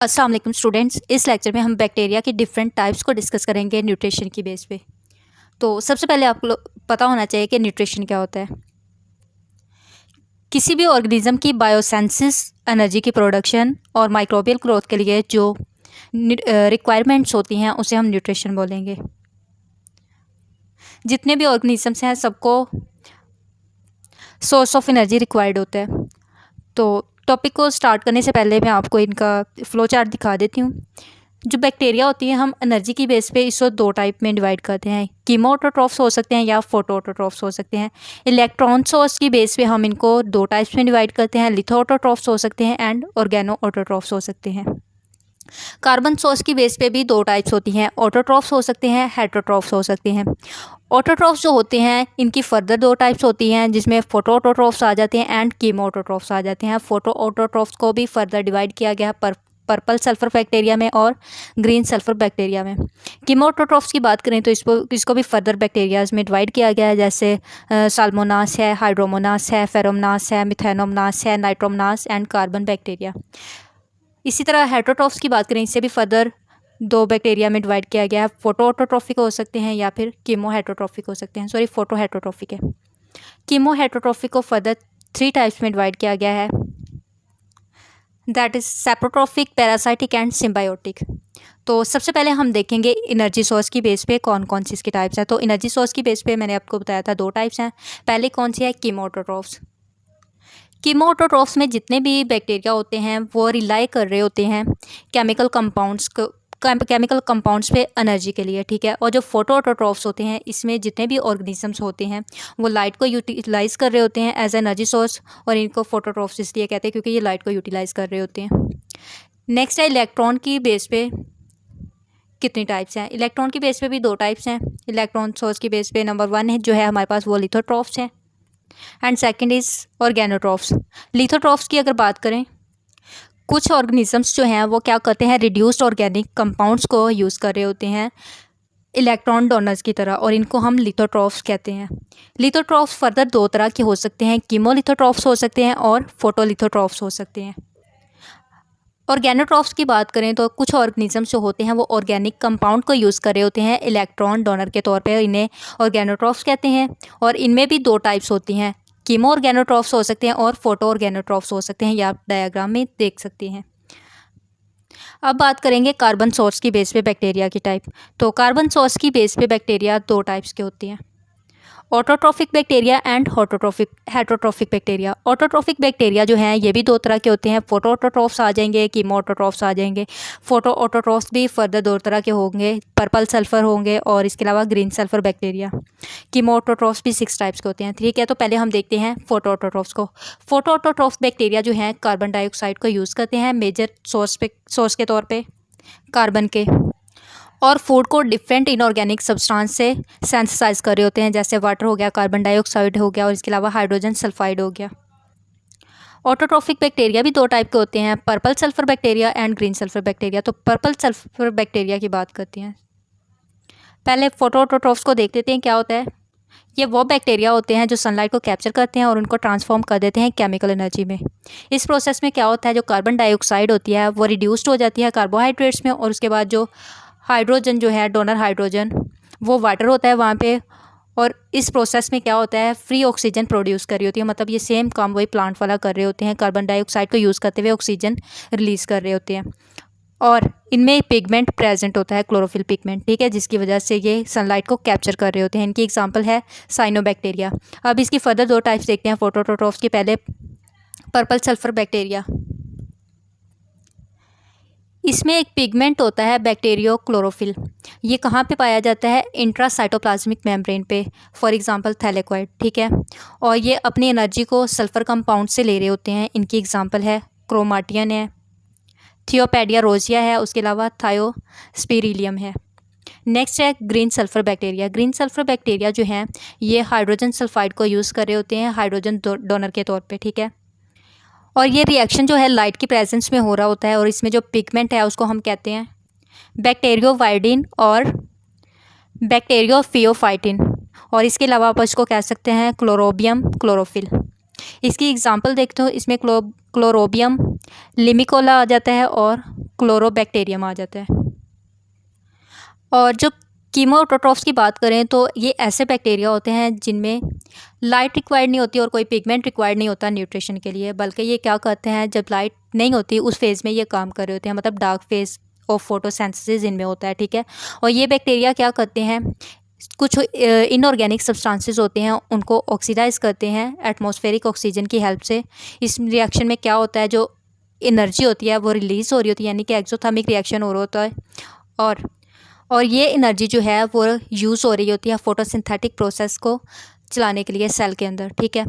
अस्सलाम वालेकुम स्टूडेंट्स। इस लेक्चर में हम बैक्टीरिया की डिफरेंट टाइप्स को डिस्कस करेंगे न्यूट्रिशन की बेस पे। तो सबसे पहले आपको पता होना चाहिए कि न्यूट्रिशन क्या होता है। किसी भी ऑर्गेनिज्म की बायोसेंसिस, एनर्जी की प्रोडक्शन और माइक्रोबियल ग्रोथ के लिए जो रिक्वायरमेंट्स होती हैं उसे हम न्यूट्रिशन बोलेंगे। जितने भी ऑर्गेनिजम्स हैं सबको सोर्स ऑफ एनर्जी रिक्वायर्ड होता है। तो टॉपिक को स्टार्ट करने से पहले मैं आपको इनका फ्लो चार्ट दिखा देती हूँ। जो बैक्टीरिया होती है हम एनर्जी की बेस पे इसको दो टाइप में डिवाइड करते हैं। कीमोऑटोट्रॉफ्स हो सकते हैं या फोटोऑटोट्रॉफ्स हो सकते हैं। इलेक्ट्रॉन सोर्स की बेस पे हम इनको दो टाइप्स में डिवाइड करते हैं। लिथोऑटोट्रॉफ्स हो सकते हैं एंड ऑर्गेनोऑटोट्रॉफ्स हो सकते हैं। कार्बन सोर्स की बेस पे भी दो टाइप्स होती हैं। ऑटोट्रॉफ्स हो सकते हैं, हेटरोट्रॉफ्स हो सकते हैं। ऑटोट्रॉफ्स जो होते हैं इनकी फर्दर दो टाइप्स होती हैं जिसमें फोटोऑटोट्रॉफ्स आ जाते हैं एंड कीमोऑटोट्रॉफ्स आ जाते हैं। फोटोऑटोट्रॉफ्स को भी फर्दर डिवाइड किया गया पर्पल सल्फर बैक्टीरिया में और ग्रीन सल्फर बैक्टीरिया में। कीमोऑटोट्रॉफ्स की बात करें तो इसको भी फर्दर बैक्टीरियाज में डिवाइड किया गया है, जैसे साल्मोनास है, हाइड्रोमोनास है, फेरोमोनास है, मिथेनोमोनास है, नाइट्रोमोनास एंड कार्बन बैक्टीरिया। इसी तरह हेटरोट्रॉफ्स की बात करें, इससे भी फर्दर दो बैक्टीरिया में डिवाइड किया गया है। फोटोऑटोट्रॉफिक हो सकते हैं या फिर कीमोहेटरोट्रॉफिक हो सकते हैं। सॉरी, फोटोहेटरोट्रॉफिक है। कीमोहेटरोट्रॉफिक को फर्दर थ्री टाइप्स में डिवाइड किया गया है, that is saprotrophic, parasitic and symbiotic. तो सबसे पहले हम देखेंगे एनर्जी सोर्स की बेस पे कौन कौन सी इसकी टाइप्स हैं। तो एनर्जी सोर्स की बेस पे मैंने आपको बताया था दो टाइप्स हैं। पहले कौन सी है? कीमोऑटोट्रॉफ्स। कीमोऑटोट्रॉफ्स में जितने भी बैक्टीरिया होते हैं वो रिलाई कर रहे होते हैं केमिकल कंपाउंड्स पे एनर्जी के लिए, ठीक है। और जो फोटोऑटोट्रॉफ्स होते हैं इसमें जितने भी ऑर्गेनिजम्स होते हैं वो लाइट को यूटिलाइज कर रहे होते हैं एज एनर्जी सोर्स, और इनको फोटोट्रॉफ्स इसलिए कहते हैं क्योंकि ये लाइट को यूटिलाइज कर रहे होते हैं। नेक्स्ट है इलेक्ट्रॉन की बेस पे कितनी टाइप्स हैं। इलेक्ट्रॉन की बेस पे भी दो टाइप्स हैं। इलेक्ट्रॉन सोर्स की बेस पे नंबर वन है जो है हमारे पास वो लिथोट्रॉफ्स हैं एंड सेकंड इज़ ऑर्गेनोट्रॉफ्स। लिथोट्रॉफ्स की अगर बात करें, कुछ ऑर्गेनिजम्स जो हैं वो क्या करते हैं, रिड्यूस्ड ऑर्गेनिक कंपाउंड्स को यूज़ कर रहे होते हैं इलेक्ट्रॉन डोनर्स की तरह, और इनको हम लिथोट्रॉफ्स कहते हैं। लिथोट्रॉफ्स फर्दर दो तरह के हो सकते हैं, कीमोलिथोट्रॉफ्स हो सकते हैं और फोटोलिथोट्रॉफ्स हो सकते हैं। ऑर्गेनोट्रॉफ्स की बात करें तो कुछ ऑर्गेनिजम्स जो होते हैं वो ऑर्गेनिक कंपाउंड को यूज़ कर रहे होते हैं इलेक्ट्रॉन डोनर के तौर पे, इन्हें ऑर्गेनोट्रॉफ्स कहते हैं। और इनमें भी दो टाइप्स होती हैं, कीमो ऑर्गेनोट्रॉफ्स हो सकते हैं और फोटो ऑर्गेनोट्रॉफ्स हो सकते हैं। ये आप डायग्राम में देख सकते हैं। अब बात करेंगे कार्बन सोर्स की बेस पे बैक्टीरिया की टाइप। तो कार्बन सोर्स की बेस पे बैक्टीरिया दो टाइप्स के होती हैं, autotrophic bacteria and heterotrophic bacteria. Autotrophic bacteria जो हैं ये भी दो तरह के होते हैं, फोटोऑटोट्रॉफ्स आ जाएंगे, कीमोऑटोट्रॉफ्स आ जाएंगे। फोटोऑटोट्रॉफ्स भी फर्दर दो तरह के होंगे, पर्पल सल्फर होंगे और इसके अलावा ग्रीन सल्फर बैक्टीरिया। कीमोऑटोट्रॉफ्स भी सिक्स टाइप्स के होते हैं, ठीक है। तो पहले हम देखते हैं फोटोऑटोट्रॉफ्स को। फोटोऑटोट्रॉफ्स बैक्टीरिया जो हैं कार्बन डाइऑक्साइड को यूज़ करते हैं मेजर सोर्स के तौर पर कार्बन के, और फूड को डिफरेंट इनऑर्गेनिक सब्सटेंस से सेंथेसाइज कर रहे होते हैं, जैसे वाटर हो गया, कार्बन डाइऑक्साइड हो गया और इसके अलावा हाइड्रोजन सल्फाइड हो गया। ऑटोट्रॉफिक बैक्टीरिया भी दो टाइप के होते हैं, purple sulphur bacteria and green sulphur bacteria. तो पर्पल सल्फर बैक्टीरिया की बात करते हैं। पहले फोटोऑटोट्रॉफ्स को देख लेते हैं क्या होता है। ये वो बैक्टीरिया होते हैं जो सनलाइट को कैप्चर करते हैं और उनको ट्रांसफॉर्म कर देते हैं केमिकल एनर्जी में। इस प्रोसेस में क्या होता है, जो कार्बन डाइऑक्साइड होती है वो रिड्यूस्ड हो जाती है कार्बोहाइड्रेट्स में, और उसके बाद जो हाइड्रोजन जो है, डोनर हाइड्रोजन, वो वाटर होता है वहाँ पे, और इस प्रोसेस में क्या होता है, फ्री ऑक्सीजन प्रोड्यूस कर रही होती है। मतलब ये सेम काम वही प्लांट वाला कर रहे होते हैं, कार्बन डाइऑक्साइड को यूज़ करते हुए ऑक्सीजन रिलीज़ कर रहे होते हैं। और इनमें पिगमेंट प्रेजेंट होता है, क्लोरोफिल पिगमेंट, ठीक है, जिसकी वजह से ये सनलाइट को कैप्चर कर रहे होते हैं। इनकी एग्जांपल है साइनोबैक्टीरिया। अब इसकी फर्दर दो टाइप्स देखते हैं फोटोऑटोट्रॉफ्स की। पहले पर्पल सल्फर बैक्टीरिया, इसमें एक पिगमेंट होता है बैक्टीरियो क्लोरोफिल। ये कहाँ पे पाया जाता है, इंट्रासाइटोप्लाज्मिक मेम्ब्रेन पे, फॉर एग्जांपल थैलेकॉइड, ठीक है। और ये अपनी एनर्जी को सल्फर कंपाउंड से ले रहे होते हैं। इनकी एग्जांपल है क्रोमाटियन है, थियोपेडिया रोजिया है, उसके अलावा थायोस्पिरिलियम है। नेक्स्ट है green sulphur bacteria. Green sulphur bacteria जो हैं ये हाइड्रोजन सल्फाइड को यूज़ कर रहे होते हैं हाइड्रोजन डोनर के तौर पे, ठीक है। और ये रिएक्शन जो है लाइट की प्रेजेंस में हो रहा होता है, और इसमें जो पिगमेंट है उसको हम कहते हैं बैक्टीरियोवाइडिन और बैक्टीरियोफियोफाइटिन, और इसके अलावा आप इसको कह सकते हैं क्लोरोबियम क्लोरोफिल। इसकी एग्जांपल देखते हो, इसमें क्लोरोबियम लिमिकोला आ जाता है और क्लोरोबैक्टीरियम आ जाता है। और जो कीमोऑटोट्रॉफ्स की बात करें तो ये ऐसे बैक्टीरिया होते हैं जिनमें लाइट रिक्वायर्ड नहीं होती और कोई पिगमेंट रिक्वायर्ड नहीं होता न्यूट्रिशन के लिए, बल्कि ये क्या करते हैं, जब लाइट नहीं होती उस फेज़ में ये काम कर रहे होते हैं, मतलब डार्क फेज ऑफ फोटोसिंथेसिस इनमें होता है, ठीक है। और ये बैक्टीरिया क्या करते हैं, कुछ इनऑर्गेनिक सब्सटेंसेस होते हैं उनको ऑक्सीडाइज करते हैं एटमॉस्फेरिक ऑक्सीजन की हेल्प से। इस रिएक्शन में क्या होता है, जो एनर्जी होती है वो रिलीज़ हो रही होती है, यानी कि एक्सोथर्मिक रिएक्शन हो रहा होता है। और ये एनर्जी जो है वो यूज़ हो रही होती है फोटोसिंथेटिक प्रोसेस को चलाने के लिए सेल के अंदर, ठीक है।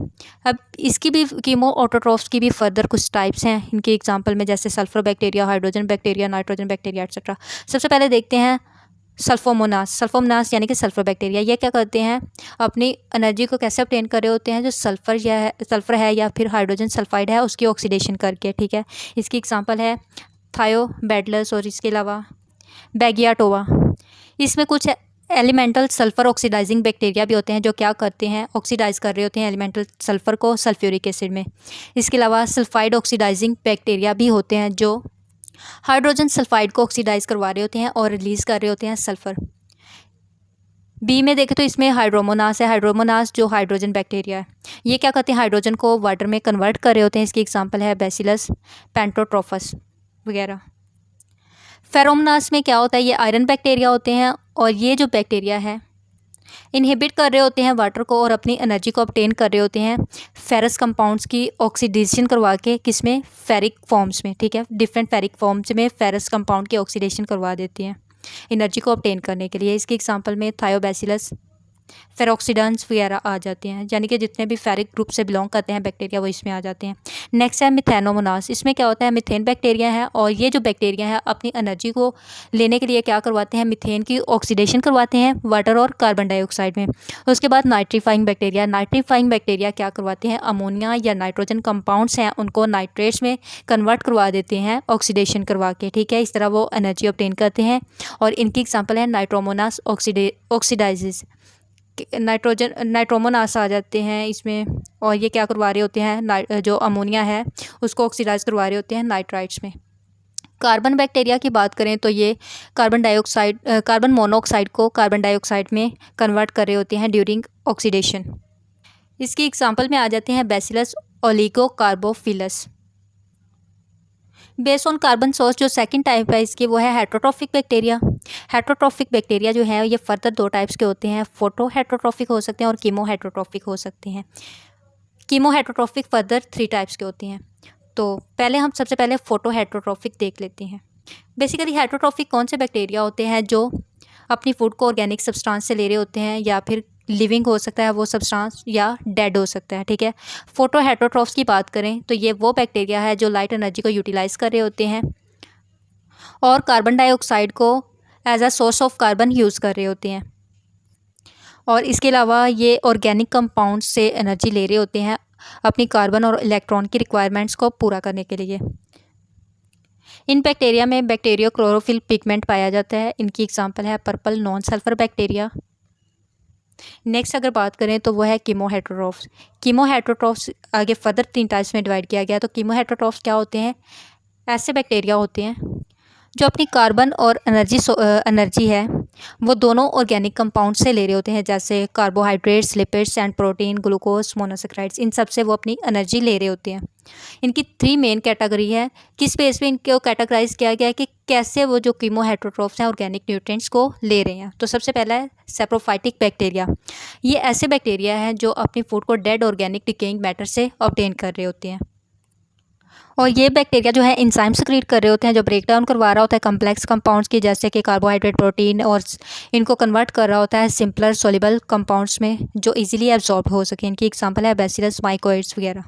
अब इसकी भी कीमोऑटोट्रॉफ्स की भी फर्दर कुछ टाइप्स हैं इनके एग्जांपल में, जैसे sulphur bacteria, hydrogen bacteria, nitrogen bacteria etcetera. सबसे पहले देखते हैं सल्फोमोनास यानी कि सल्फर बैक्टीरिया। ये क्या करते हैं, अपनी एनर्जी को कैसे ऑब्टेन कर रहे होते हैं, जो सल्फर है या फिर हाइड्रोजन सल्फाइड है उसकी ऑक्सीडेशन करके, ठीक है। इसकी एग्जांपल है थायोबैडलस और इसके अलावा बैगियाटोवा। इसमें कुछ एलिमेंटल सल्फर ऑक्सीडाइजिंग बैक्टीरिया भी होते हैं जो क्या करते हैं, ऑक्सीडाइज कर रहे होते हैं एलिमेंटल सल्फर को सल्फ्यूरिक एसिड में। इसके अलावा सल्फाइड ऑक्सीडाइजिंग बैक्टीरिया भी होते हैं जो हाइड्रोजन सल्फाइड को ऑक्सीडाइज करवा रहे होते हैं और रिलीज़ कर रहे होते हैं सल्फर। बी में देखें तो इसमें हाइड्रोमोनास है। हाइड्रोमोनास जो हाइड्रोजन बैक्टीरिया है, ये क्या करते हैं, हाइड्रोजन को वाटर में कन्वर्ट कर रहे होते हैं। इसकी एग्जांपल है बैसिलस पेंटोट्रोफस वगैरह। फेरोमोनास में क्या होता है, ये आयरन बैक्टीरिया होते हैं और ये जो बैक्टीरिया है इनहिबिट कर रहे होते हैं वाटर को और अपनी एनर्जी को ऑब्टेन कर रहे होते हैं फेरस कंपाउंड्स की ऑक्सीडेशन करवा के, किसमें, फेरिक फॉर्म्स में, ठीक है। डिफरेंट फेरिक फॉर्म्स में फेरस कंपाउंड की ऑक्सीडेशन करवा देती हैं एनर्जी को ऑब्टेन करने के लिए। इसके एग्जांपल में थायोबैसिलस, फेरोक्सीडेंस वगैरह आ जाते हैं, यानी कि जितने भी फेरिक ग्रुप से बिलोंग करते हैं बैक्टीरिया वो इसमें आ जाते हैं। नेक्स्ट है मिथेनोमोनास। इसमें क्या होता है, मिथेन बैक्टीरिया है और ये जो बैक्टीरिया है अपनी एनर्जी को लेने के लिए क्या करवाते हैं, मिथेन की ऑक्सीडेशन करवाते हैं वाटर और कार्बन डाइऑक्साइड में। उसके बाद नाइट्रीफाइंग बैक्टीरिया। नाइट्रीफाइंग बैक्टीरिया क्या करवाते हैं, अमोनिया या नाइट्रोजन कंपाउंड्स हैं उनको नाइट्रेट्स में कन्वर्ट करवा देते हैं ऑक्सीडेशन करवा के, ठीक है। इस तरह वो एनर्जी ऑब्टेन करते हैं और इनकी एग्जाम्पल है नाइट्रोमोनास ऑक्सीडाइजेस, नाइट्रोमोनास आ जाते हैं इसमें। और ये क्या करवा रहे होते हैं, जो अमोनिया है उसको ऑक्सीडाइज करवा रहे होते हैं नाइट्राइट्स में। कार्बन बैक्टीरिया की बात करें तो ये कार्बन मोनोऑक्साइड को कार्बन डाइऑक्साइड में कन्वर्ट कर रहे होते हैं ड्यूरिंग ऑक्सीडेशन। इसकी एग्जांपल में आ जाते हैं bacillus oligocarbophilus. Based on carbon source जो सेकंड टाइप है इसकी वो है हेटरोट्रॉफिक बैक्टीरिया। हेटरोट्रॉफिक बैक्टीरिया जो है ये फर्दर दो टाइप्स के होते हैं, फोटो हेटरोट्रॉफिक हो सकते हैं और कीमो हेटरोट्रॉफिक हो सकते हैं। कीमो हेटरोट्रॉफिक फर्दर 3 टाइप्स के होते हैं। तो पहले हम सबसे पहले फोटो हेटरोट्रॉफिक देख लेते हैं। बेसिकली हेटरोट्रॉफिक कौन से बैक्टीरिया होते हैं जो अपनी फूड को ऑर्गेनिक सब्सटेंस से ले रहे होते हैं, या फिर लिविंग हो सकता है वो सब्सटेंस या डेड हो सकता है, ठीक है। फोटो हेटरोट्रॉफ्स की बात करें तो ये वो बैक्टीरिया है जो लाइट एनर्जी को यूटिलाइज कर रहे होते हैं और कार्बन डाइऑक्साइड को as a source of carbon use कर रहे होते हैं। और इसके अलावा ये ऑर्गेनिक कंपाउंड से एनर्जी ले रहे होते हैं अपनी कार्बन और इलेक्ट्रॉन की रिक्वायरमेंट्स को पूरा करने के लिए। इन बैक्टीरिया में बैक्टीरियो क्लोरोफिल पिगमेंट पाया जाता है। इनकी एग्जांपल है purple non sulphur bacteria. Next अगर बात करें तो वो है कीमोहेटरोट्रॉफ्स। कीमोहेटरोट्रॉफ्स आगे फर्दर 3 टाइप्स में डिवाइड किया गया। तो कीमोहेटरोट्रॉफ्स क्या होते हैं, ऐसे बैक्टीरिया होते हैं जो अपनी कार्बन और एनर्जी है वो दोनों ऑर्गेनिक कंपाउंड से ले रहे होते हैं, जैसे carbohydrates, lipids and protein, glucose, monosaccharides, इन सब से वो अपनी एनर्जी ले रहे होते हैं। इनकी 3 मेन कैटेगरी है। किस बेस पे इनको कैटेगराइज किया गया है कि कैसे वो जो कीमोहेटरोट्रॉफ्स हैं ऑर्गेनिक न्यूट्रिएंट्स को ले रहे हैं। तो सबसे पहला है सेप्रोफाइटिक बैक्टीरिया। ये ऐसे बैक्टीरिया हैं जो अपनी फूड को डेड ऑर्गेनिक डिकेइंग मैटर से ऑब्टेन कर रहे होते हैं। और ये बैक्टीरिया जो है इंजाइम सिक्रीट कर रहे होते हैं जो ब्रेक डाउन करवा रहा होता है कम्प्लेक्स कंपाउंड्स की, जैसे कि कार्बोहाइड्रेट, प्रोटीन, और इनको कन्वर्ट कर रहा होता है सिंपलर सोल्यूबल कंपाउंड्स में जो इजीली एब्जॉर्ब हो सके। इनकी एग्जांपल है बैसिलस माइकोइड्स वगैरह।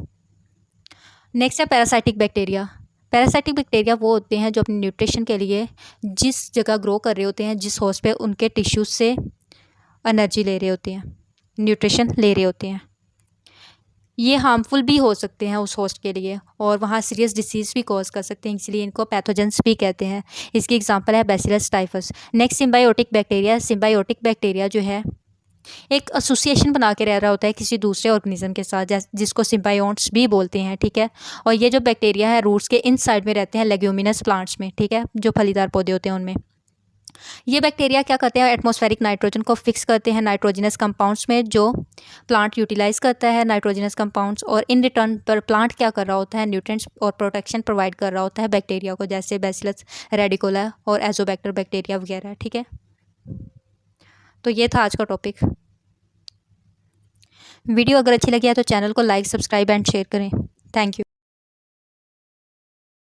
नेक्स्ट है पैरासाइटिक बैक्टीरिया। पैरासाइटिक बैक्टीरिया वो होते हैं जो अपनी न्यूट्रिशन के लिए जिस जगह ग्रो कर रहे होते हैं, जिस होस्ट पे, उनके टिश्यूज से एनर्जी ले रहे होते हैं, न्यूट्रिशन ले रहे होते हैं। ये हार्मफुल भी हो सकते हैं उस होस्ट के लिए और वहाँ सीरियस डिसीज़ भी कॉज कर सकते हैं, इसलिए इनको पैथोजेंस भी कहते हैं। इसकी एग्जांपल है bacillus typhus. Next symbiotic bacteria. Symbiotic bacteria जो है एक एसोसिएशन बना के रह रहा होता है किसी दूसरे ऑर्गेनिज्म के साथ, जिसको सिम्बायोट्स भी बोलते हैं, ठीक है। और ये जो बैक्टीरिया है रूट्स के इन साइड में रहते हैं लेग्यूमिनस प्लांट्स में, ठीक है, जो फलीदार पौधे होते हैं उनमें। ये बैक्टीरिया क्या करते हैं, एटमॉस्फेरिक नाइट्रोजन को फिक्स करते हैं नाइट्रोजनस कंपाउंड्स में, जो प्लांट यूटिलाइज करता है नाइट्रोजनस कंपाउंड्स, और इन रिटर्न पर प्लांट क्या कर रहा होता है, न्यूट्रिएंट्स और प्रोटेक्शन प्रोवाइड कर रहा होता है बैक्टीरिया को, जैसे बैसिलस रेडिकुला और एजोबैक्टर बैक्टीरिया वगैरह, ठीक है। तो ये था आज का टॉपिक। वीडियो अगर अच्छी लगी है तो चैनल को लाइक, सब्सक्राइब एंड शेयर करें। Thank you.